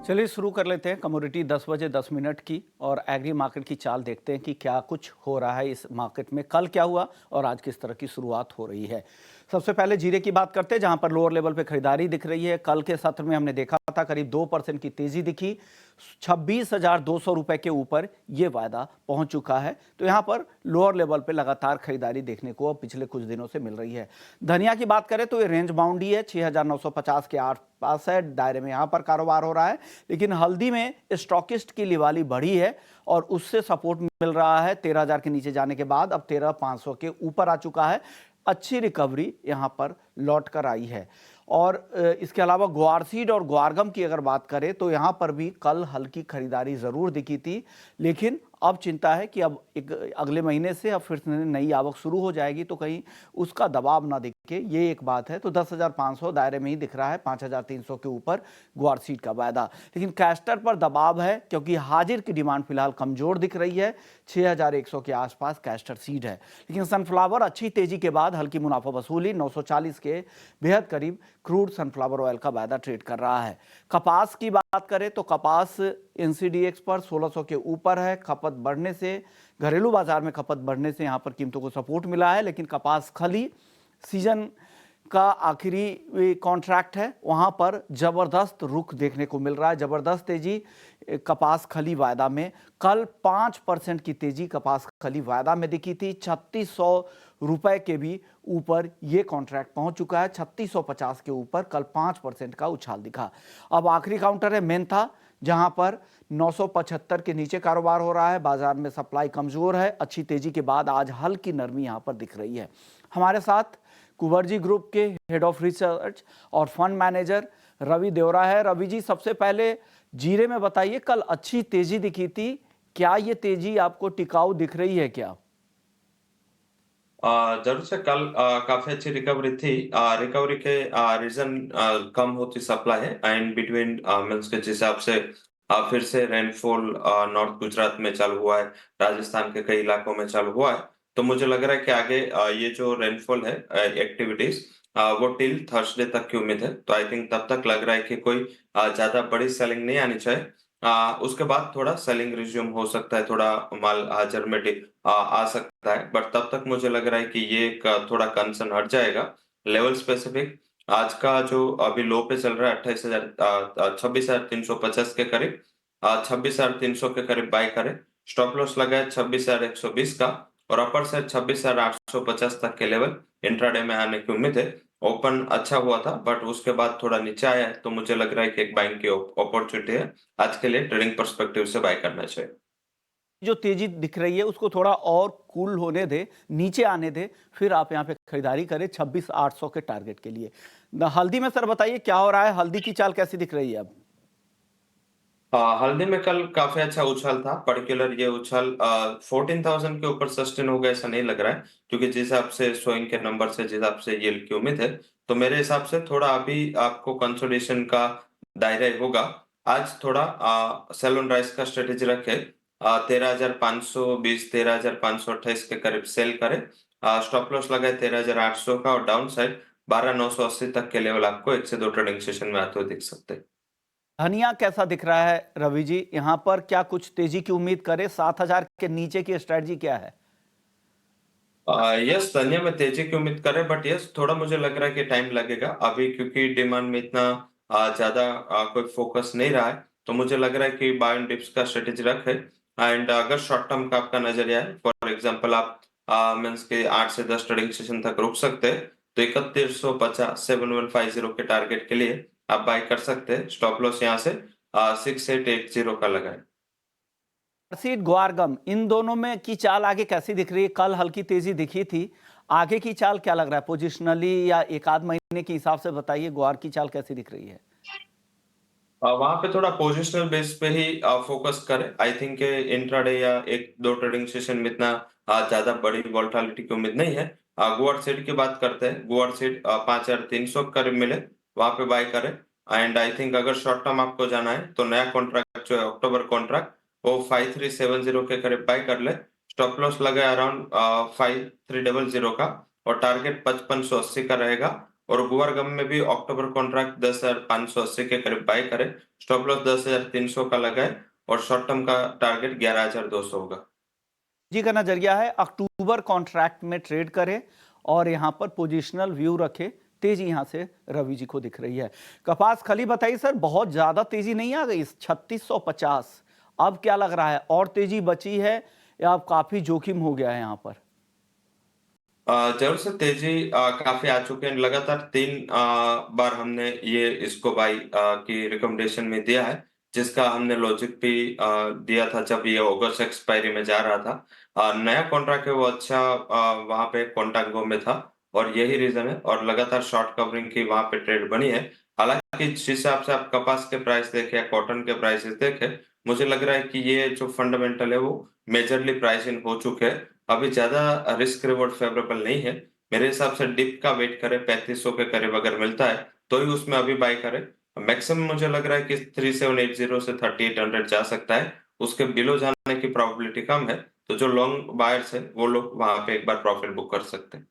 चलिए शुरू कर लेते हैं कमोडिटी 10 बजे 10 मिनट की और एग्री मार्केट की चाल देखते हैं कि क्या कुछ हो रहा है इस मार्केट में। कल क्या हुआ और आज किस तरह की शुरुआत हो रही है। सबसे पहले जीरे की बात करते हैं, जहां पर लोअर लेवल पे खरीदारी दिख रही है। कल के सत्र में हमने देखा था करीब 2% की तेजी दिखी, 26,200 रुपए के ऊपर ये वायदा पहुंच चुका है। तो यहां पर लोअर लेवल पे लगातार खरीदारी देखने को अब पिछले कुछ दिनों से मिल रही है। धनिया की बात करें तो ये रेंज बाउंड ही है, 6,950 के आसपास है, दायरे में यहां पर कारोबार हो रहा है। लेकिन हल्दी में स्टॉकिस्ट की लिवाली बढ़ी है और उससे सपोर्ट मिल रहा है। 13,000 के नीचे जाने के बाद अब 13,500 के ऊपर आ चुका है। अच्छी रिकवरी यहां पर लौट कर आई है। और इसके अलावा ग्वार सीड और ग्वारगम की अगर बात करें तो यहां पर भी कल हल्की खरीदारी जरूर दिखी थी, लेकिन अब चिंता है कि अब एक अगले महीने से अब फिर से नई आवक शुरू हो जाएगी तो कहीं उसका दबाव ना दिखे, ये एक बात है। तो 10,500 दायरे में ही दिख रहा है, 5,300 के ऊपर ग्वार सीड का वायदा। लेकिन कैस्टर पर दबाव है क्योंकि हाजिर की डिमांड फिलहाल कमजोर दिख रही है, 6,100 के आसपास कैस्टर सीड है। लेकिन सनफ्लावर अच्छी तेजी के बाद हल्की मुनाफा वसूली, 940 के बेहद करीब क्रूड सनफ्लावर ऑयल का वायदा ट्रेड कर रहा है। कपास की बात करें तो कपास एनसीडीएक्स पर 1600 के ऊपर है। खपत बढ़ने से, घरेलू बाजार में खपत बढ़ने से यहां पर कीमतों को सपोर्ट मिला है। लेकिन कपास खली सीजन का आखिरी कॉन्ट्रैक्ट है, वहां पर जबरदस्त रुख देखने को मिल रहा है, जबरदस्त तेजी कपास खली वायदा में। कल 5% की तेजी कपास खली वायदा में दिखी थी। 3600 रुपए के भी ऊपर ये कॉन्ट्रैक्ट पहुंच चुका है, 3650 के ऊपर कल 5% का उछाल दिखा। अब आखिरी काउंटर है मेंथा, जहां पर 975 के नीचे कारोबार हो रहा है। बाजार में सप्लाई कमजोर है, अच्छी तेजी के बाद आज हल्की नरमी यहां पर दिख रही है। हमारे साथ कुवर्जी ग्रुप के हेड ऑफ रिसर्च और फंड मैनेजर रवि देवरा है। रवि जी, सबसे पहले जीरे में बताइए, कल अच्छी तेजी दिखी थी, क्या ये तेजी आपको टिकाऊ दिख रही है क्या? जरूर से कल काफी अच्छी रिकवरी थी। रिकवरी के रीजन कम होती सप्लाई है एंड बिटवीन मीन्स के हिसाब से फिर से रेनफॉल नॉर्थ गुजरात में चालू हुआ है, राजस्थान के कई इलाकों में चालू हुआ है। तो मुझे लग रहा है कि आगे ये जो रेनफॉल है एक्टिविटीज वो टिल थर्सडे तक की उम्मीद है। तो आई थिंक तब तक लग रहा है कि कोई ज्यादा बड़ी सेलिंग नहीं आनी चाहिए। उसके बाद थोड़ा सेलिंग रिज्यूम हो सकता है, थोड़ा माल हाजिर में आ सकता है, बट तब तक मुझे लग रहा है कि ये थोड़ा कंसर्न हट जाएगा। लेवल स्पेसिफिक आज का जो अभी लो पे चल रहा है 26,350 के करीब, 26,300 के करीब बाय करें। स्टॉप लॉस लगा है 26,120 का और अपर से 26,850 तक के लेवल इंट्राडे में आने की उम्मीद है। ओपन अच्छा हुआ था बट उसके बाद थोड़ा नीचे आया है, तो मुझे लग रहा है कि एक बाइंग की अपॉर्चुनिटी है। आज के लिए ट्रेडिंग पर्सपेक्टिव से बाय करना चाहिए। जो तेजी दिख रही है उसको थोड़ा और कूल होने दे, नीचे आने दे, फिर आप यहाँ पे खरीदारी करें 26,800 के टारगेट के लिए। हल्दी में सर बताइए क्या हो रहा है, हल्दी की चाल कैसी दिख रही है अब? हल्दी में कल काफी अच्छा उछाल था। पर्टिकुलर ये उछाल 14,000 के ऊपर सस्टेन होगा ऐसा नहीं लग रहा है, क्योंकि जिस हिसाब से शोइंग के नंबर से जिस हिसाब से ये की उम्मीद है, तो मेरे हिसाब से थोड़ा अभी आपको कंसोलिडेशन का दायरा होगा। आज थोड़ा सेल ऑन राइज का स्ट्रेटेजी रखे, 13,520 13,528 के करीब सेल करे। स्टॉप लॉस लगाए 13,800 का और डाउन साइड 12,980 तक के लेवल आपको एक से दो ट्रेडिंग सेशन में आते हुए दिख सकते हैं। धनिया कैसा दिख रहा है रवि जी, यहाँ पर क्या कुछ तेजी की उम्मीद करें? 7,000 के नीचे की स्ट्रेटजी क्या है? यस, धनिया में तेजी की उम्मीद करें, बट यस थोड़ा मुझे लग रहा है कि टाइम लगेगा अभी, क्योंकि डिमांड में इतना ज्यादा कोई फोकस नहीं रहा है। तो मुझे लग रहा है कि बाय एंड डिप्स का स्ट्रेटेजी रखे। एंड अगर शॉर्ट टर्म का आपका नजरिया है, फॉर एग्जांपल आप मीन्स के 8 से 10 ट्रेडिंग सेशन तक रुक सकते हैं, तो 3150 7150 के टारगेट के लिए आप बाय कर सकते हैं। स्टॉप लॉस यहाँ से 6880 का लगाए। सीड ग्वारगम, इन दोनों में की चाल आगे कैसी दिख रही है? कल हल्की तेजी दिखी थी, आगे की चाल क्या लग रहा है? पोजिशनली या एक आध महीने के हिसाब से बताइए, ग्वार की चाल कैसी दिख रही है? वहां पे थोड़ा पोजिशनल बेस पे ही फोकस करें। आई थिंक इंट्राडे या एक दो ट्रेडिंग सेशन में इतना ज्यादा बड़ी वोलेटिलिटी की उम्मीद नहीं है। गुआर सीड की बात करते हैं, गुआर सीड 5,300 करीब मिले, वहां पे बाय करें। एंड आई थिंक अगर शॉर्ट टर्म आपको जाना है तो नया कॉन्ट्रैक्ट जो है अक्टूबर कॉन्ट्रैक्ट, वो 5,370 के करीब बाय कर ले। स्टॉप लॉस लगा अराउंड 5,300 का और टारगेट 5580 का रहेगा। और गुवार गम में भी अक्टूबर कॉन्ट्रैक्ट 10,580 के करीब बाय करे, स्टॉप लॉस 10,300 का लगाए और शॉर्ट टर्म का टारगेट 11,200 होगा। जी का नजरिया है अक्टूबर कॉन्ट्रैक्ट में ट्रेड करें और यहां पर पोजिशनल व्यू रखे। तेजी यहां से रवि जी को दिख रही है। कपास खली बताइए सर, बहुत ज्यादा तेजी नहीं आ गई 3650, अब क्या लग रहा है और तेजी बची है या अब काफी जोखिम हो गया है यहां पर? जरूर से तेजी काफी आ चुके हैं। लगातार 3 बार हमने ये इसको बाई की रिकमेंडेशन में दिया है, जिसका हमने लॉजिक भी दिया था जब ये अगस्त एक्सपायरी में जा रहा था। नया कॉन्ट्रैक्ट है वो अच्छा वहां पे कॉन्टागो में था और यही रीजन है और लगातार शॉर्ट कवरिंग की वहां पे ट्रेड बनी है। हालांकि जिस हिसाब से आप कपास के प्राइस देखे या कॉटन के प्राइसेस देखे, मुझे लग रहा है कि ये जो फंडामेंटल है वो मेजरली प्राइस इन हो चुके हैं। अभी ज्यादा रिस्क रिवॉर्ड फेवरेबल नहीं है। मेरे हिसाब से डिप का वेट करे, 3500 के करीब अगर मिलता है तो ही उसमें अभी बाय करे। मैक्सिमम मुझे लग रहा है कि 3780 से 3800 जा सकता है। उसके बिलो जाने की प्रोबेबिलिटी कम है, तो जो लॉन्ग बायर्स है वो लोग वहां पे एक बार प्रॉफिट बुक कर सकते हैं।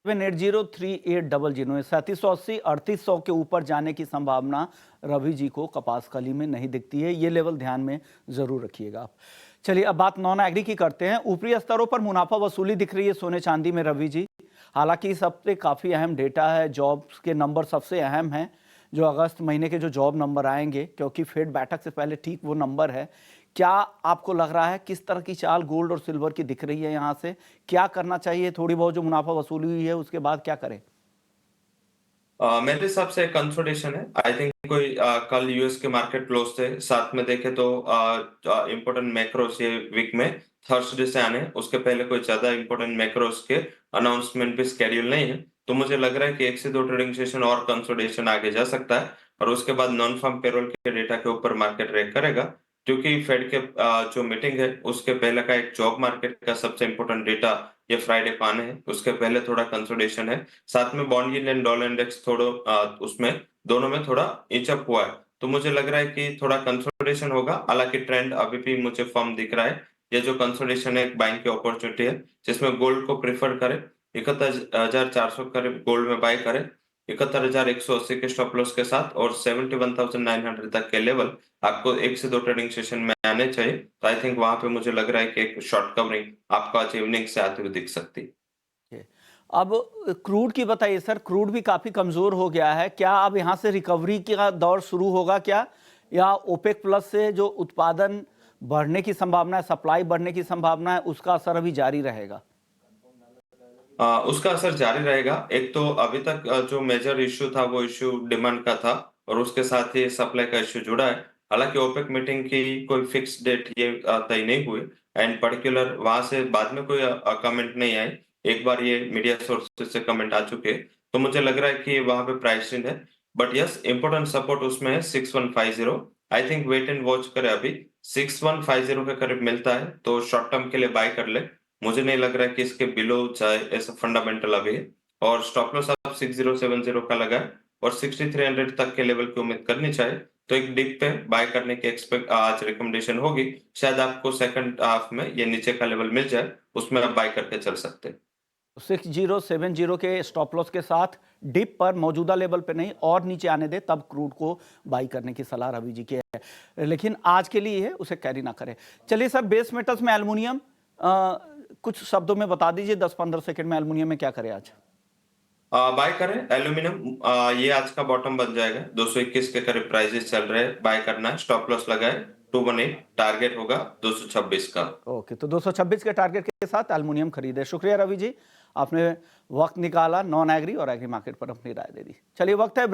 7803800 3780 3800 के ऊपर जाने की संभावना रवि जी को कपास कली में नहीं दिखती है। ये लेवल ध्यान में जरूर रखिएगा आप। चलिए अब बात नॉन एग्री की करते हैं। ऊपरी स्तरों पर मुनाफा वसूली दिख रही है सोने चांदी में रवि जी। हालांकि इस हफ्ते काफी अहम डेटा है, जॉब्स के नंबर सबसे अहम हैं। जो अगस्त महीने के जो जॉब नंबर आएंगे, क्योंकि फेड बैठक से पहले ठीक वो नंबर है। क्या आपको लग रहा है किस तरह की चाल गोल्ड और सिल्वर की दिख रही है? यहाँ से क्या करना चाहिए? थोड़ी बहुत जो मुनाफा वसूली हुई है उसके बाद क्या करें? मेरे हिसाब से कंसोलिडेशन है। आई थिंक कोई कल यूएस के मार्केट क्लोज थे, साथ में देखे तो इम्पोर्टेंट मैक्रोस ये वीक में थर्सडे से आने, उसके पहले कोई ज्यादा इम्पोर्टेंट मैक्रोस के अनाउंसमेंट भी स्केड्यूल नहीं है। तो मुझे लग रहा है कि 1 से 2 ट्रेडिंग सेशन और कंसोलिडेशन आगे जा सकता है और उसके बाद नॉन फार्म पेरोल के डेटा के ऊपर मार्केट रेक करेगा, क्योंकि फेड के जो मीटिंग है उसके पहले का एक जॉब मार्केट का सबसे इम्पोर्टेंट डेटा ये फ्राइडे को आने हैं। उसके पहले थोड़ा कंसोलिडेशन है। साथ में bond yield and dollar index थोड़ा उसमें दोनों में थोड़ा इंच अप हुआ है, तो मुझे लग रहा है कि थोड़ा कंसोलिडेशन होगा। हालांकि ट्रेंड अभी भी मुझे फर्म दिख रहा है। ये जो कंसोलिडेशन है एक बाइंग की अपॉर्चुनिटी है, जिसमें गोल्ड को प्रेफर करे, 71,400 करीब गोल्ड में बाय करे, 71,180 के स्टॉप लॉस के साथ और 71,900 तक के लेवल आपको 1 से 2 ट्रेडिंग सेशन में आने चाहिए। तो आई थिंक वहां पे मुझे लग रहा है कि एक शॉर्ट कवरिंग आपको आज इवनिंग से आते हुए दिख सकती है। ओके। अब क्रूड की बताइए सर, क्रूड भी काफी कमजोर हो गया है। क्या अब यहाँ से रिकवरी का दौर शुरू होगा क्या, या ओपेक प्लस से जो उत्पादन बढ़ने की संभावना है, सप्लाई बढ़ने की संभावना है, उसका असर अभी जारी रहेगा? उसका असर जारी रहेगा। एक तो अभी तक जो मेजर इश्यू था वो इश्यू डिमांड का था और उसके साथ ही सप्लाई का इश्यू जुड़ा है। हालांकि ओपेक मीटिंग की कोई फिक्स डेट ये तय नहीं हुई एंड पर्टिकुलर वहां से बाद में कोई कमेंट नहीं आई। एक बार ये मीडिया सोर्सेज से कमेंट आ चुके हैं, तो मुझे लग रहा है कि वहां पे प्राइस इन है। बट यस, इंपॉर्टेंट सपोर्ट उसमें है 6150। I think wait and watch करे, अभी 6150 के करीब मिलता है तो शॉर्ट टर्म के लिए बाय कर ले। मुझे नहीं लग रहा है कि इसके बिलो जाए ऐसा फंडामेंटल अभी है। और स्टॉप लॉस आप 6070 का लगाए और 6300 तक के लेवल की उम्मीद करनी चाहिए। तो एक डिप पे बाय करने की एक्सपेक्ट आज रिकमेंडेशन होगी। शायद आपको सेकंड हाफ में ये नीचे का लेवल मिल जाए, उसमें आप बाय करके चल सकते हैं। 6070 के स्टॉप लॉस के साथ डिप पर, मौजूदा लेवल पे नहीं, और नीचे आने दे तब क्रूड को बाई करने की सलाह रवि जी की है। लेकिन आज के लिए है, उसे कैरी ना करें। चलिए सर, बेस मेटल्स में एल्युमिनियम कुछ शब्दों में बता दीजिए, 10-15 सेकंड में एल्युमिनियम में क्या करें आज? बाय करें एल्यूमिनियम, ये आज का बॉटम बन जाएगा। 221 के करीब प्राइसेस चल रहे हैं, बाय करना है, स्टॉप लॉस लगाए 218, टारगेट होगा 226 का। ओके, तो 226 के टारगेट के साथ एल्युमिनियम खरीदे। शुक्रिया रवि जी, आपने वक्त निकाला, नॉन एग्री और एग्री मार्केट पर अपनी राय दे दी। चलिए, वक्त है